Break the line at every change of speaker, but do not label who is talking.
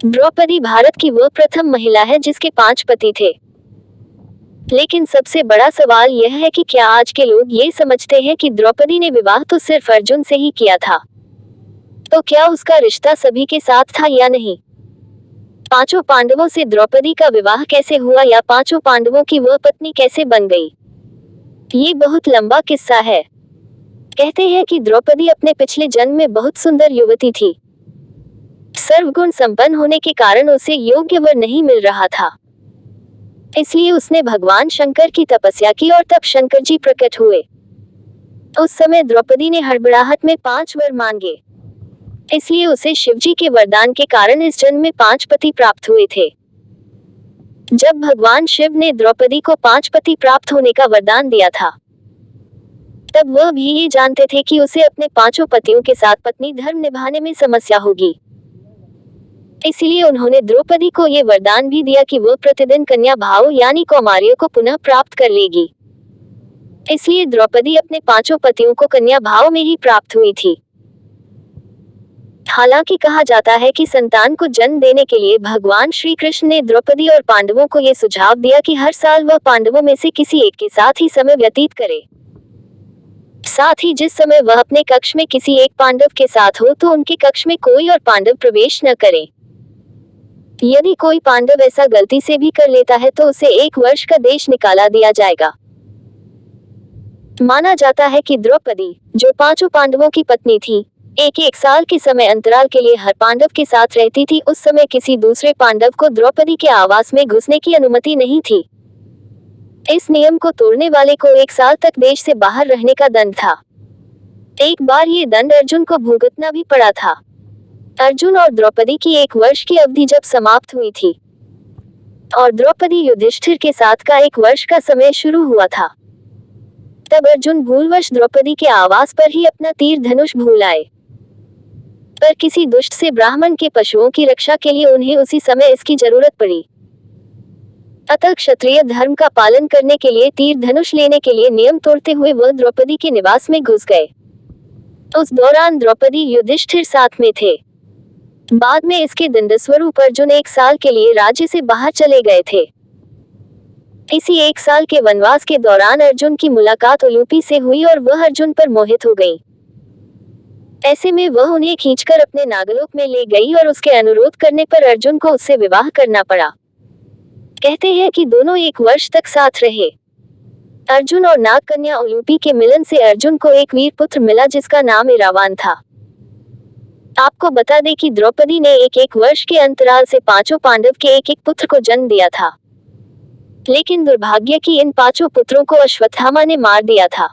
द्रौपदी भारत की वह प्रथम महिला है जिसके 5 पति थे। लेकिन सबसे बड़ा सवाल यह है कि क्या आज के लोग ये समझते हैं कि द्रौपदी ने विवाह तो सिर्फ अर्जुन से ही किया था? तो क्या उसका रिश्ता सभी के साथ था या नहीं? पांचों पांडवों से द्रौपदी का विवाह कैसे हुआ या पांचों पांडवों की वह पत्नी कैसे बन गई? ये बहुत लंबा किस्सा है। कहते हैं कि द्रौपदी अपने पिछले जन्म में बहुत सुंदर युवती थी। सर्वगुण संपन्न होने के कारण उसे योग्य वर नहीं मिल रहा था। इसलिए उसने भगवान शंकर की तपस्या की और तब शंकर जी प्रकट हुए। उस समय द्रौपदी ने हड़बड़ाहट में 5 वर मांगे। इसलिए उसे शिवजी के वरदान के कारण इस जन्म में 5 पति प्राप्त हुए थे। जब भगवान शिव ने द्रौपदी को 5 पति प्राप्त होने का वरदान दिया था, तब वह भी ये जानते थे कि उसे अपने 5 पतियों के साथ पत्नी धर्म निभाने में समस्या होगी। इसलिए उन्होंने द्रौपदी को ये वरदान भी दिया कि वह प्रतिदिन कन्या भाव यानी कौमार्य को पुनः प्राप्त कर लेगी। इसलिए द्रौपदी अपने 5 पतियों को कन्या भाव में ही प्राप्त हुई थी। हालांकि कहा जाता है कि संतान को जन्म देने के लिए भगवान श्री कृष्ण ने द्रौपदी और पांडवों को यह सुझाव दिया कि हर साल वह पांडवों में से किसी एक के साथ ही समय व्यतीत करे। साथ ही जिस समय वह अपने कक्ष में किसी एक पांडव के साथ हो तो उनके कक्ष में कोई और पांडव प्रवेश न करे। यदि कोई पांडव ऐसा गलती से भी कर लेता है तो उसे 1 वर्ष का देश निकाला दिया जाएगा। माना जाता है कि द्रौपदी, जो 5 पांडवों की पत्नी थी, एक साल के समय अंतराल के लिए हर पांडव के साथ रहती थी। उस समय किसी दूसरे पांडव को द्रौपदी के आवास में घुसने की अनुमति नहीं थी। इस नियम को तोड़ने वाले को 1 साल तक देश से बाहर रहने का दंड था। एक बार ये दंड अर्जुन को भुगतना भी पड़ा था। अर्जुन और द्रौपदी की 1 वर्ष की अवधि जब समाप्त हुई थी और द्रौपदी युधिष्ठिर के साथ का 1 वर्ष का समय शुरू हुआ था, तब अर्जुन भूलवश द्रौपदी के आवास पर ही अपना तीर धनुष भूल आए। पर किसी दुष्ट से ब्राह्मण के पशुओं की रक्षा के लिए उन्हें उसी समय इसकी जरूरत पड़ी। अतः क्षत्रिय धर्म का पालन करने के लिए तीर धनुष लेने के लिए नियम तोड़ते हुए वह द्रौपदी के निवास में घुस गए। उस दौरान द्रौपदी युधिष्ठिर साथ में थे। बाद में इसके दंडस्वरूप अर्जुन 1 साल के लिए राज्य से बाहर चले गए थे। इसी 1 साल के वनवास के दौरान अर्जुन की मुलाकात उलूपी से हुई और वह अर्जुन पर मोहित हो गई। ऐसे में वह उन्हें खींचकर अपने नागलोक में ले गई और उसके अनुरोध करने पर अर्जुन को उससे विवाह करना पड़ा। कहते हैं कि दोनों 1 वर्ष तक साथ रहे। अर्जुन और नाग कन्या उलूपी के मिलन से अर्जुन को एक वीर पुत्र मिला जिसका नाम इरावान था। आपको बता दें कि द्रौपदी ने 1 वर्ष के अंतराल से 5 पांडव के एक पुत्र को जन्म दिया था। लेकिन दुर्भाग्य कि इन 5 पुत्रों को अश्वत्थामा ने मार दिया था।